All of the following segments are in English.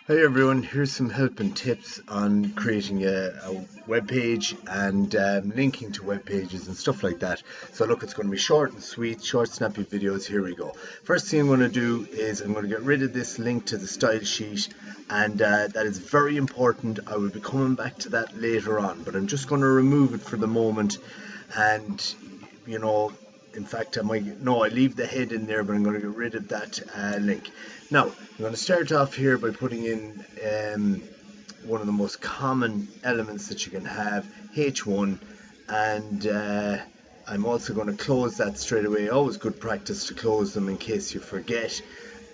Hey everyone, here's some help and tips on creating a web page and linking to web pages and stuff like that. So look, it's going to be short and sweet, short snappy videos. Here we go. First thing I'm going to do is I'm going to get rid of this link to the style sheet, and that is very important. I will be coming back to that later on, but I'm just going to remove it for the moment. And you know, in fact, I leave the head in there, but I'm going to get rid of that link. Now, I'm going to start off here by putting in one of the most common elements that you can have, H1, and I'm also going to close that straight away. Always good practice to close them in case you forget.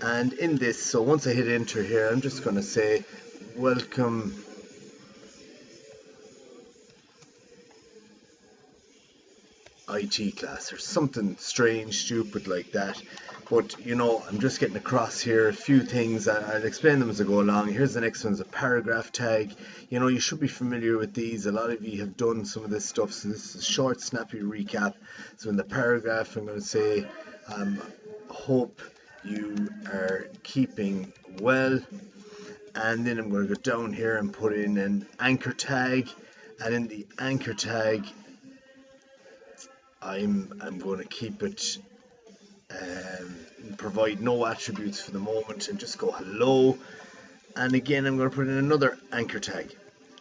And in this, so once I hit enter here, I'm just going to say, welcome IT class, or something strange, stupid like that. But I'm just getting across here a few things. I'll explain them as I go along. Here's the next one's a paragraph tag. You should be familiar with these. A lot of you have done some of this stuff, so this is a short, snappy recap. So in the paragraph, I'm going to say, hope you are keeping well. And then I'm going to go down here and put in an anchor tag. And in the anchor tag, I'm going to keep it provide no attributes for the moment and just go hello. And again, I'm going to put in another anchor tag.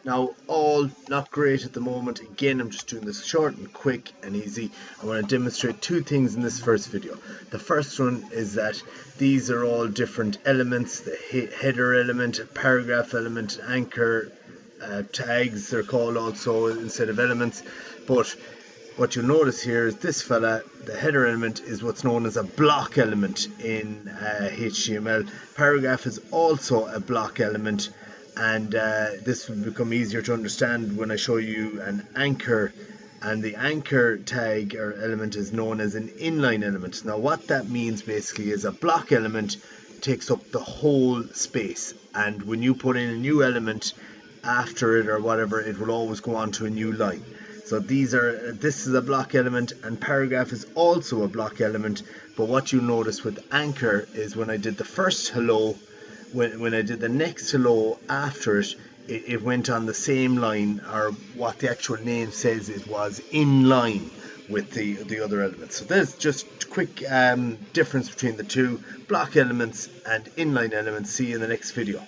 Now, all not great at the moment. Again, I'm just doing this short and quick and easy. I want to demonstrate two things in this first video. The first one is that these are all different elements: the header element, paragraph element, anchor tags they're called also instead of elements. But what you'll notice here is this fella, the header element, is what's known as a block element in HTML. Paragraph is also a block element, and this will become easier to understand when I show you an anchor. And the anchor tag or element is known as an inline element. Now what that means basically is a block element takes up the whole space, and when you put in a new element after it or whatever, it will always go on to a new line. So this is a block element, and paragraph is also a block element. But what you notice with anchor is when I did the first hello, when I did the next hello after it, it went on the same line, or what the actual name says it was in line with the other elements. So there's just a quick difference between the two block elements and inline elements. See you in the next video.